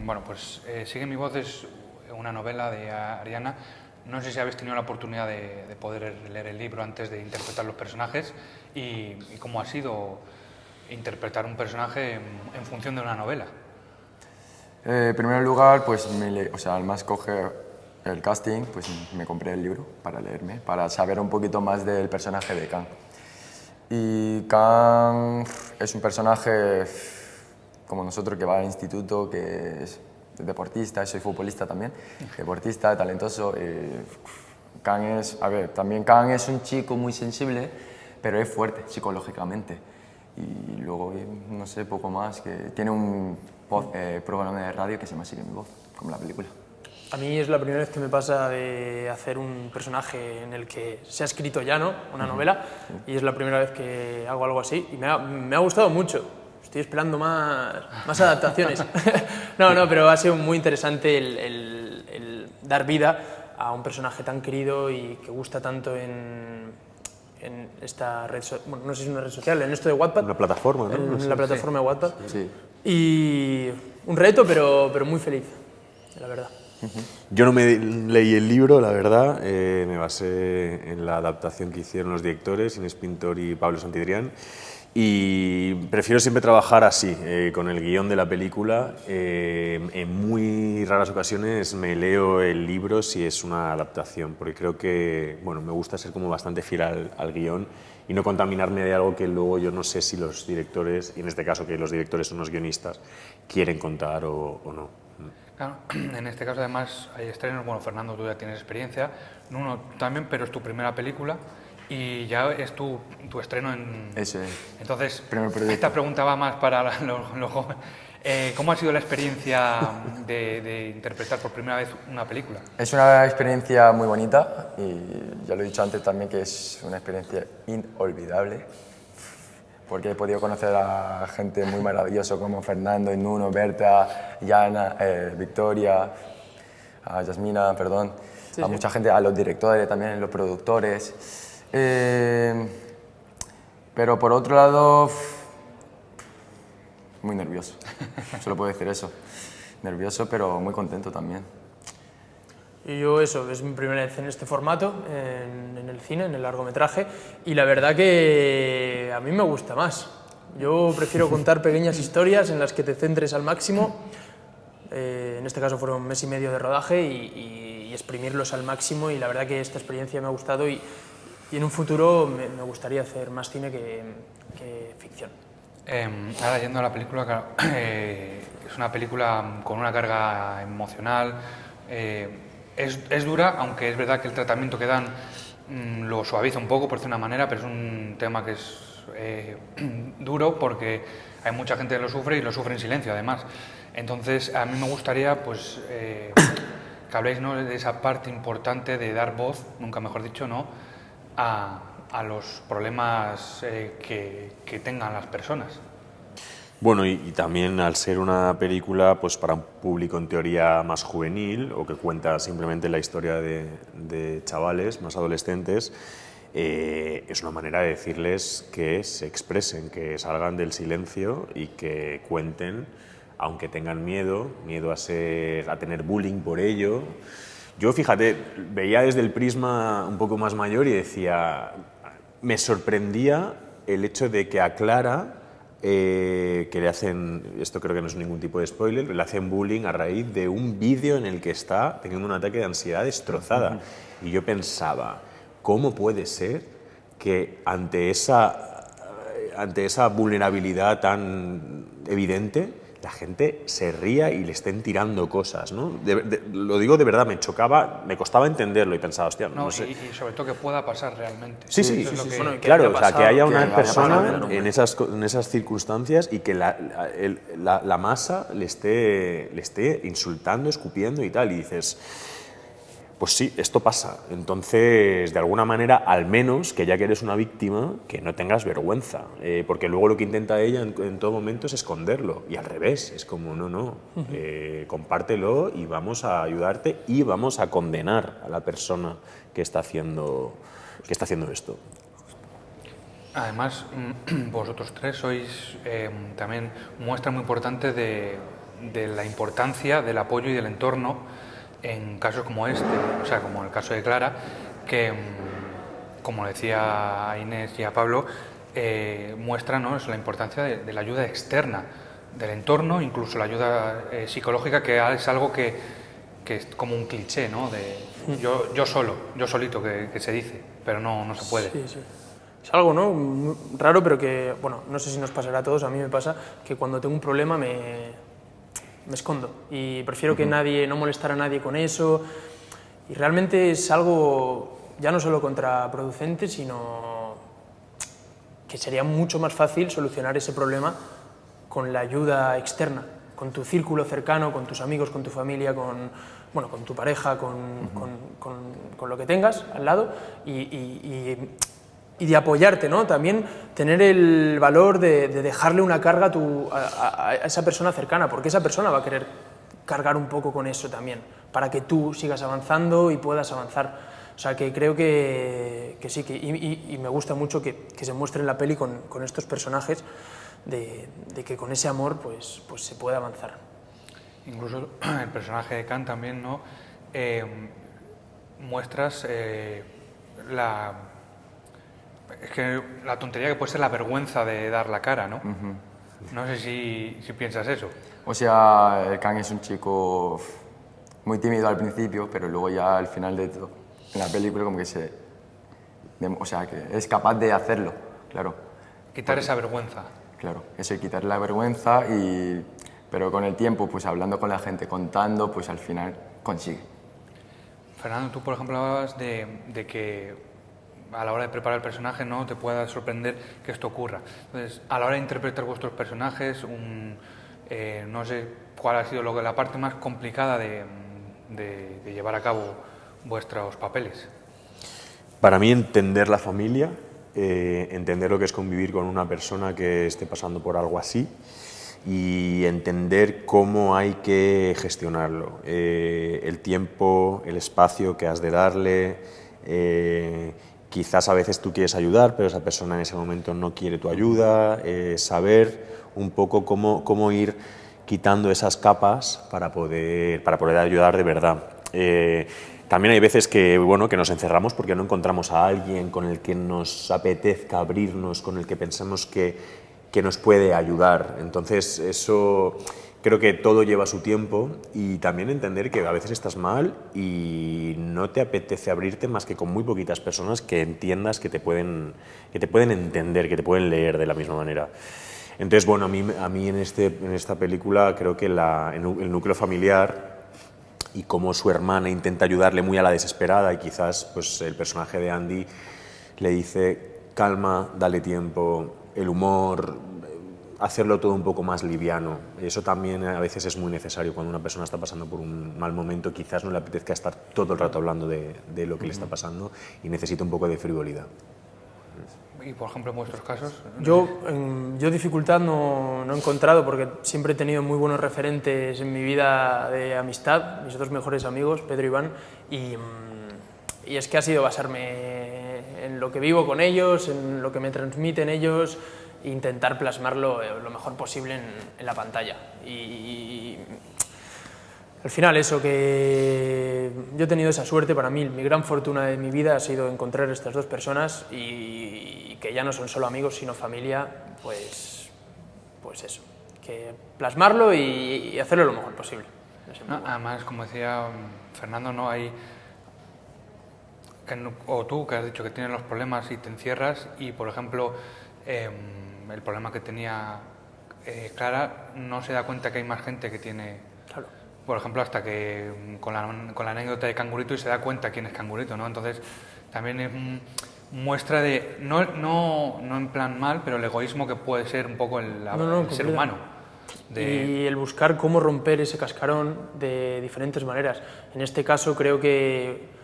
Bueno, pues Sigue mi voz es una novela de Ariana. No sé si habéis tenido la oportunidad de poder leer el libro antes de interpretar los personajes y cómo ha sido interpretar un personaje en función de una novela. En primer lugar, pues al más coger el casting, pues me compré el libro para leerme, para saber un poquito más del personaje de Kang. Y Kang es un personaje como nosotros que va al instituto, que es deportista, soy futbolista también, deportista, talentoso. Kang es un chico muy sensible, pero es fuerte psicológicamente. Y luego, no sé, poco más, que tiene un programa de radio que se llama Sigue mi voz, como la película. A mí es la primera vez que me pasa de hacer un personaje en el que se ha escrito ya, ¿no? Una novela, y es la primera vez que hago algo así, y me ha gustado mucho. Estoy esperando más adaptaciones. No, pero ha sido muy interesante el dar vida a un personaje tan querido y que gusta tanto en esta red social, bueno, no sé si es una red social, en esto de Wattpad. Una plataforma, ¿no? En la plataforma de Wattpad. Sí. Y un reto, pero muy feliz, la verdad. Yo no me leí el libro, la verdad, me basé en la adaptación que hicieron los directores, Inés Pintor y Pablo Santidrián, y prefiero siempre trabajar así, con el guión de la película. En muy raras ocasiones me leo el libro si es una adaptación, porque creo que me gusta ser como bastante fiel al guión y no contaminarme de algo que luego yo no sé si los directores, y en este caso que los directores son los guionistas, quieren contar o no. Claro, en este caso además hay estrenos, bueno, Fernando, tú ya tienes experiencia, Nuno también, pero es tu primera película y ya es tu estreno en... Eso es. Entonces, Primer proyecto. esta pregunta va más para los jóvenes. ¿Cómo ha sido la experiencia de interpretar por primera vez una película? Es una experiencia muy bonita y ya lo he dicho antes también que es una experiencia inolvidable, porque he podido conocer a gente muy maravillosa como Fernando, Nuno, Berta, Yana, Victoria, a Yasmina, perdón, a mucha gente, a los directores también, los productores. Pero por otro lado, muy nervioso, solo puedo decir eso. Nervioso, pero muy contento también. Y yo eso, es mi primera vez en este formato, en el cine, en el largometraje, y la verdad que a mí me gusta más. Yo prefiero contar pequeñas historias en las que te centres al máximo. En este caso fueron 1 mes y medio de rodaje y exprimirlos al máximo, y la verdad que esta experiencia me ha gustado y en un futuro me gustaría hacer más cine que ficción. Ahora yendo a la película, claro, es una película con una carga emocional, es dura, aunque es verdad que el tratamiento que dan lo suaviza un poco, por decir una manera, pero es un tema que es duro porque hay mucha gente que lo sufre y lo sufre en silencio además. Entonces a mí me gustaría pues, que habléis, ¿no?, de esa parte importante de dar voz, nunca mejor dicho, ¿no?, a los problemas que tengan las personas. Bueno, y también al ser una película pues para un público en teoría más juvenil o que cuenta simplemente la historia de chavales más adolescentes, es una manera de decirles que se expresen, que salgan del silencio y que cuenten, aunque tengan miedo a tener bullying por ello. Yo, fíjate, veía desde el prisma un poco más mayor y decía, me sorprendía el hecho de que a Clara, que le hacen, esto creo que no es ningún tipo de spoiler, le hacen bullying a raíz de un vídeo en el que está teniendo un ataque de ansiedad destrozada. Y yo pensaba, ¿cómo puede ser que ante esa vulnerabilidad tan evidente la gente se ría y le estén tirando cosas, ¿no? Lo digo de verdad, me chocaba, me costaba entenderlo y pensaba, hostia, no sé. Y sobre todo que pueda pasar realmente. Sí, Bueno, claro, o sea, que haya una haya persona pasado, en esas circunstancias y que la masa le esté insultando, escupiendo y tal, y dices, pues sí, esto pasa. Entonces, de alguna manera, al menos, que ya que eres una víctima, que no tengas vergüenza, porque luego lo que intenta ella en todo momento es esconderlo, y al revés, es como, no, compártelo y vamos a ayudarte y vamos a condenar a la persona que está haciendo esto. Además, vosotros tres sois también muestra muy importante de la importancia del apoyo y del entorno en casos como este, o sea, como el caso de Clara, que, como decía a Inés y a Pablo, muestra, ¿no?, es la importancia de la ayuda externa, del entorno, incluso la ayuda psicológica, que es algo que es como un cliché, ¿no?, de yo solito, que se dice, pero no se puede. Sí, sí. Es algo, ¿no?, muy raro, pero que, bueno, no sé si nos pasará a todos, a mí me pasa que cuando tengo un problema me escondo y prefiero que no molestar a nadie con eso, y realmente es algo ya no solo contraproducente, sino que sería mucho más fácil solucionar ese problema con la ayuda externa, con tu círculo cercano, con tus amigos, con tu familia, con tu pareja, con lo que tengas al lado, y de apoyarte, ¿no? También tener el valor de dejarle una carga a esa persona cercana, porque esa persona va a querer cargar un poco con eso también, para que tú sigas avanzando y puedas avanzar. O sea, que creo que sí, y me gusta mucho que se muestre en la peli con estos personajes, de que con ese amor pues se puede avanzar. Incluso el personaje de Khan también, ¿no? Muestras la tontería que puede ser la vergüenza de dar la cara, ¿no? No sé si piensas eso. O sea, el Khan es un chico muy tímido al principio, pero luego ya al final de todo, en la película como que o sea, que es capaz de hacerlo, claro. Quitar esa vergüenza. Claro, eso, quitar la vergüenza, pero con el tiempo, pues hablando con la gente, contando, pues al final consigue. Fernando, tú por ejemplo hablabas de que a la hora de preparar el personaje no te pueda sorprender que esto ocurra. Entonces, a la hora de interpretar vuestros personajes, no sé cuál ha sido la parte más complicada de llevar a cabo vuestros papeles. Para mí, entender la familia, entender lo que es convivir con una persona que esté pasando por algo así, y entender cómo hay que gestionarlo, el tiempo, el espacio que has de darle. Quizás a veces tú quieres ayudar, pero esa persona en ese momento no quiere tu ayuda. Saber un poco cómo ir quitando esas capas para poder ayudar de verdad. También hay veces que nos encerramos porque no encontramos a alguien con el que nos apetezca abrirnos, con el que pensemos que nos puede ayudar. Entonces, eso creo que todo lleva su tiempo, y también entender que a veces estás mal y no te apetece abrirte más que con muy poquitas personas que entiendas que te pueden entender, que te pueden leer de la misma manera. Entonces, bueno, a mí en esta película creo que el núcleo familiar y cómo su hermana intenta ayudarle muy a la desesperada, y quizás pues el personaje de Andy le dice calma, dale tiempo, el humor, hacerlo todo un poco más liviano. Eso también a veces es muy necesario cuando una persona está pasando por un mal momento. Quizás no le apetezca estar todo el rato hablando de lo que le está pasando y necesita un poco de frivolidad. Y por ejemplo, en vuestros casos. Yo dificultad no he encontrado, porque siempre he tenido muy buenos referentes en mi vida de amistad, mis dos mejores amigos, Pedro y Iván, y es que ha sido basarme en lo que vivo con ellos, en lo que me transmiten ellos, e intentar plasmarlo lo mejor posible en la pantalla. Y al final eso, que yo he tenido esa suerte. Para mí mi gran fortuna de mi vida ha sido encontrar estas dos personas, y que ya no son solo amigos sino familia, pues eso, que plasmarlo y hacerlo lo mejor posible. Además, como decía Fernando, no hay o tú que has dicho que tienes los problemas y te encierras, y por ejemplo el problema que tenía Clara, no se da cuenta que hay más gente que tiene. Claro. Por ejemplo, hasta que con la anécdota de Cangurito, y se da cuenta quién es Cangurito, ¿no? Entonces también es muestra de, no en plan mal, pero el egoísmo que puede ser un poco el ser humano. Y el buscar cómo romper ese cascarón de diferentes maneras. En este caso creo que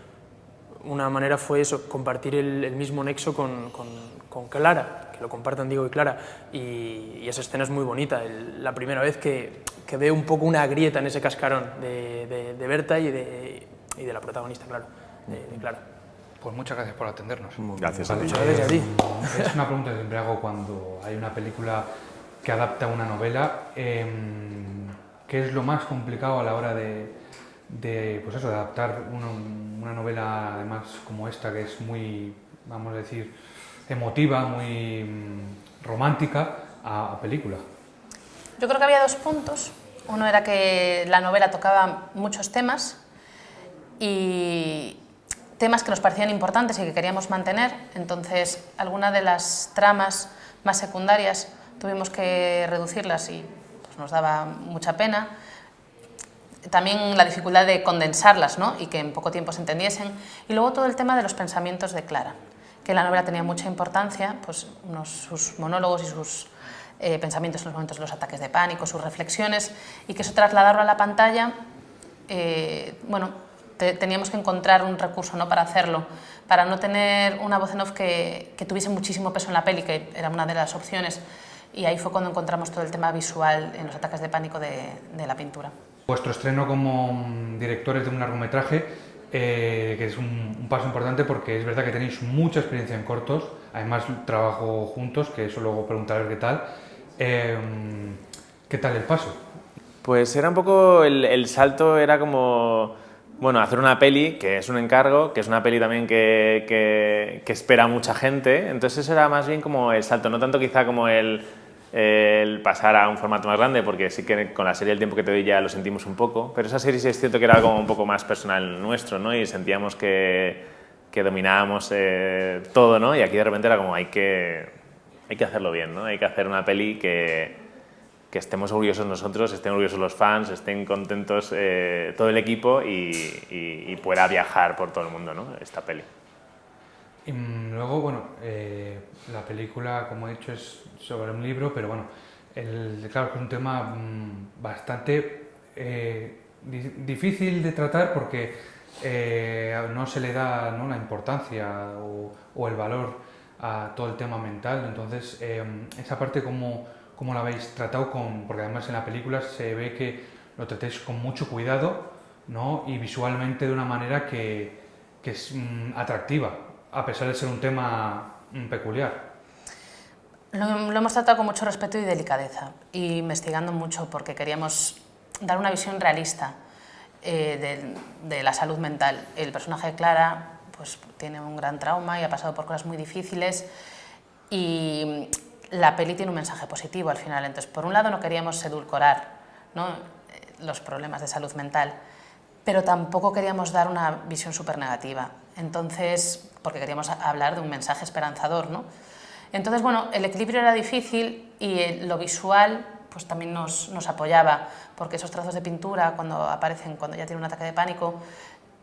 una manera fue eso, compartir el mismo nexo con Clara, que lo compartan Diego y Clara, y esa escena es muy bonita. La primera vez que veo un poco una grieta en ese cascarón de Berta y de la protagonista, claro, de Clara. Pues muchas gracias por atendernos. Gracias a ti. Muchas gracias a ti. Es una pregunta que siempre hago cuando hay una película que adapta una novela. ¿qué es lo más complicado a la hora pues eso, de adaptar una novela además como esta, que es muy, vamos a decir, emotiva, muy romántica, a película? Yo creo que había dos puntos. Uno era que la novela tocaba muchos temas y temas que nos parecían importantes y que queríamos mantener. Entonces, algunas de las tramas más secundarias tuvimos que reducirlas y pues, nos daba mucha pena. También la dificultad de condensarlas, ¿no? Y que en poco tiempo se entendiesen. Y luego todo el tema de los pensamientos de Clara, que la novela tenía mucha importancia, pues sus monólogos y sus pensamientos en los momentos de los ataques de pánico, sus reflexiones, y que eso trasladarlo a la pantalla, bueno, teníamos que encontrar un recurso, ¿no? Para hacerlo, para no tener una voz en off que tuviese muchísimo peso en la peli, que era una de las opciones, y ahí fue cuando encontramos todo el tema visual en los ataques de pánico de la pintura. Vuestro estreno como directores de un largometraje, que es un paso importante porque es verdad que tenéis mucha experiencia en cortos, además trabajo juntos, que eso luego preguntaré qué tal. ¿Qué tal el paso? Pues era un poco, el salto era como, bueno, hacer una peli, que es un encargo, que es una peli también que espera mucha gente, entonces eso era más bien como el salto, no tanto quizá como el pasar a un formato más grande, porque sí que con la serie El tiempo que te doy ya lo sentimos un poco, pero esa serie sí es cierto que era algo un poco más personal nuestro, ¿no? Y sentíamos que dominábamos todo, ¿no? Y aquí de repente era como hay que hacerlo bien, ¿no? Hay que hacer una peli que estemos orgullosos nosotros, estén orgullosos los fans, estén contentos todo el equipo y pueda viajar por todo el mundo, ¿no? Esta peli. Y luego, bueno, la película, como he dicho, es sobre un libro, pero bueno, claro que es un tema bastante difícil de tratar porque no se le da, ¿no?, la importancia o el valor a todo el tema mental. Entonces, esa parte, ¿cómo la habéis tratado? Porque además en la película se ve que lo tratáis con mucho cuidado, ¿no? Y visualmente de una manera que es atractiva, a pesar de ser un tema peculiar. Lo hemos tratado con mucho respeto y delicadeza, y investigando mucho porque queríamos dar una visión realista de la salud mental. El personaje de Clara pues, tiene un gran trauma y ha pasado por cosas muy difíciles, y la peli tiene un mensaje positivo al final. Entonces, por un lado no queríamos edulcorar, ¿no?, los problemas de salud mental, pero tampoco queríamos dar una visión súper negativa. Entonces, porque queríamos hablar de un mensaje esperanzador, ¿no? Entonces, bueno, el equilibrio era difícil y lo visual pues también nos apoyaba, porque esos trazos de pintura cuando aparecen, cuando ya tiene un ataque de pánico,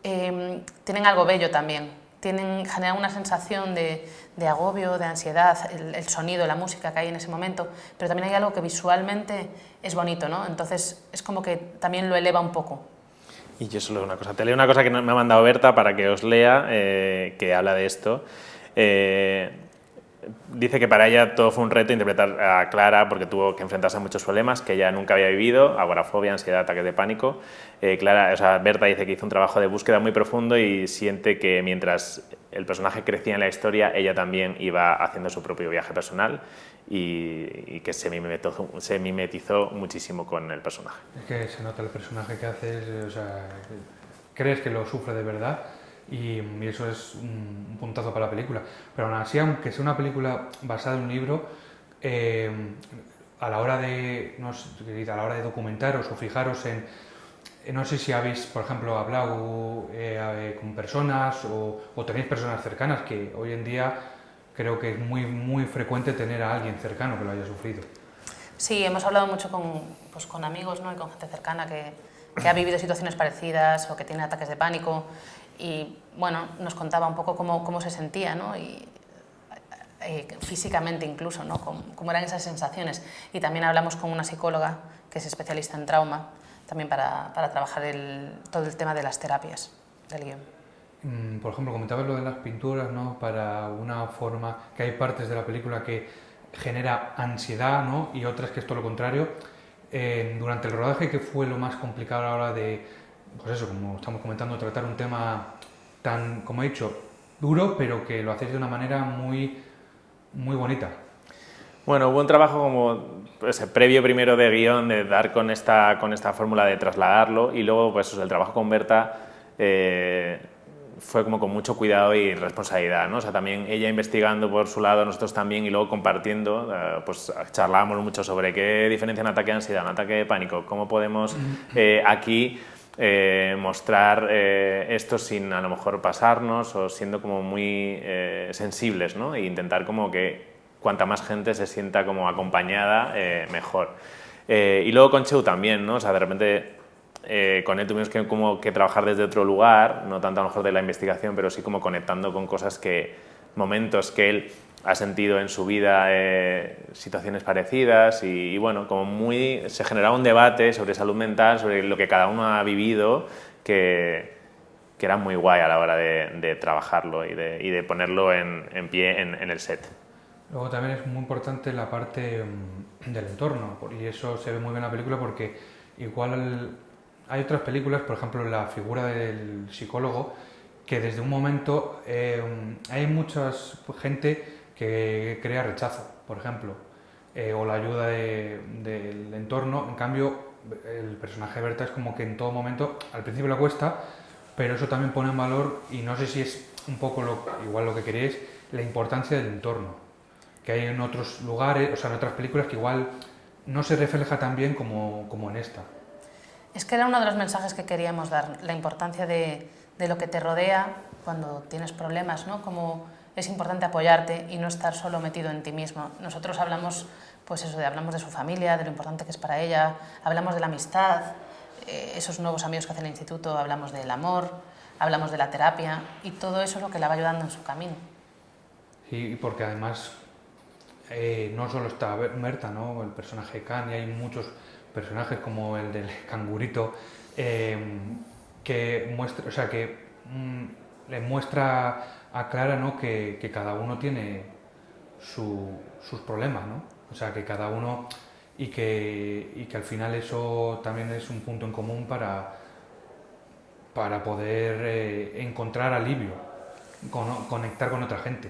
tienen algo bello también, generan una sensación de agobio, de ansiedad, el sonido, la música que hay en ese momento, pero también hay algo que visualmente es bonito, ¿no? Entonces es como que también lo eleva un poco. Y yo solo una cosa, te leo una cosa que me ha mandado Berta para que os lea, que habla de esto. Dice que para ella todo fue un reto interpretar a Clara porque tuvo que enfrentarse a muchos problemas que ella nunca había vivido, agorafobia, ansiedad, ataques de pánico. Berta dice que hizo un trabajo de búsqueda muy profundo y siente que mientras el personaje crecía en la historia, ella también iba haciendo su propio viaje personal y que se mimetizó muchísimo con el personaje. Es que se nota el personaje que haces, o sea, crees que lo sufre de verdad. Y eso es un puntazo para la película. Pero aún así, aunque sea una película basada en un libro, a la hora de documentaros o fijaros en... No sé si habéis, por ejemplo, hablado con personas o tenéis personas cercanas, que hoy en día creo que es muy frecuente tener a alguien cercano que lo haya sufrido. Sí, hemos hablado mucho con amigos, ¿no?, y con gente cercana que ha vivido situaciones parecidas o que tiene ataques de pánico. Y bueno, nos contaba un poco cómo se sentía, ¿no?, y físicamente incluso, ¿no?, cómo eran esas sensaciones. Y también hablamos con una psicóloga que es especialista en trauma, también para trabajar todo el tema de las terapias del guión. Por ejemplo, comentabas lo de las pinturas, ¿no?, para una forma que hay partes de la película que genera ansiedad, ¿no?, y otras que es todo lo contrario. Durante el rodaje, ¿qué fue lo más complicado a la hora de, pues eso, como estamos comentando, tratar un tema tan, como he dicho, duro, pero que lo hacéis de una manera muy bonita? Bueno, hubo un trabajo como pues, previo primero de guión, de dar con esta fórmula de trasladarlo, y luego pues el trabajo con Berta fue como con mucho cuidado y responsabilidad, ¿no? O sea, también ella investigando por su lado, nosotros también, y luego compartiendo, pues charlábamos mucho sobre qué diferencia un ataque de ansiedad, un ataque de pánico, cómo podemos aquí mostrar esto sin a lo mejor pasarnos o siendo como muy sensibles, ¿no? E intentar como que cuanta más gente se sienta como acompañada, mejor. Y luego con Cheu también, ¿no? O sea, de repente con él tuvimos que trabajar desde otro lugar, no tanto a lo mejor de la investigación, pero sí como conectando con cosas momentos que él ha sentido en su vida, situaciones parecidas y bueno, como se generaba un debate sobre salud mental, sobre lo que cada uno ha vivido, que era muy guay a la hora de trabajarlo y de ponerlo en pie en el set. Luego también es muy importante la parte del entorno, y eso se ve muy bien en la película porque igual hay otras películas, por ejemplo la figura del psicólogo, que desde un momento hay mucha gente que crea rechazo, por ejemplo, o la ayuda del entorno. En cambio, el personaje de Berta es como que en todo momento, al principio le cuesta, pero eso también pone en valor, y no sé si es un poco igual lo que queréis, la importancia del entorno, que hay en otros lugares, o sea, en otras películas que igual no se refleja tan bien como en esta. Es que era uno de los mensajes que queríamos dar, la importancia de lo que te rodea cuando tienes problemas, ¿no? Como es importante apoyarte y no estar solo metido en ti mismo. Nosotros hablamos, pues eso, hablamos de su familia, de lo importante que es para ella, hablamos de la amistad, esos nuevos amigos que hace el instituto, hablamos del amor, hablamos de la terapia, y todo eso es lo que la va ayudando en su camino. Sí, porque además no solo está Berta, ¿no? El personaje de Khan, y hay muchos personajes como el del cangurito, que muestra, o sea, que le muestra a Clara, ¿no? que cada uno tiene sus problemas, ¿no? O sea, que cada uno, y que al final eso también es un punto en común para poder encontrar alivio, conectar con otra gente.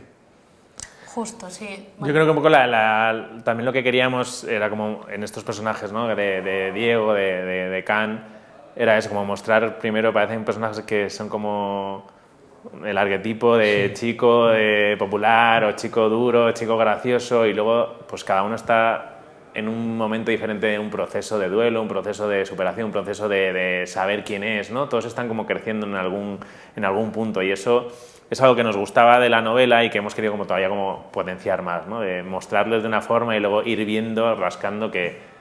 Justo, sí. Yo creo que un poco también lo que queríamos era como en estos personajes, ¿no? de Diego, de Khan, era eso, como mostrar primero, parecen personajes que son como el arquetipo de chico popular o chico duro, chico gracioso, y luego pues cada uno está en un momento diferente, en un proceso de duelo, un proceso de superación, un proceso de saber quién es, ¿no? Todos están como creciendo en algún punto, y eso es algo que nos gustaba de la novela y que hemos querido como todavía como potenciar más, ¿no? De mostrarles de una forma y luego ir viendo, rascando que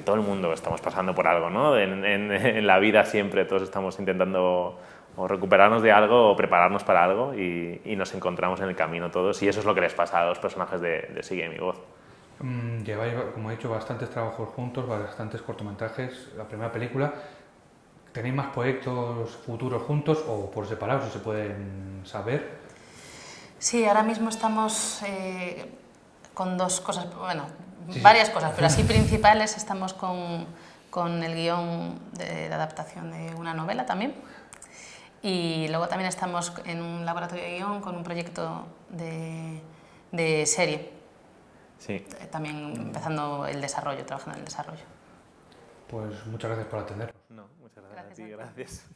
todo el mundo estamos pasando por algo, ¿no? En la vida siempre todos estamos intentando o recuperarnos de algo o prepararnos para algo, y nos encontramos en el camino todos, y eso es lo que les pasa a los personajes de Sigue mi voz. Lleváis, como he dicho, bastantes trabajos juntos, bastantes cortometrajes. La primera película, ¿tenéis más proyectos futuros juntos o por separado, si se pueden saber? Sí, ahora mismo estamos con dos cosas, bueno, varias cosas, pero así principales. Estamos con el guión de adaptación de una novela también, y luego también estamos en un laboratorio de guión con un proyecto de serie. Sí. También empezando el desarrollo, trabajando en el desarrollo. Pues muchas gracias por atendernos. No, muchas gracias, Gracias a ti, a ti. gracias.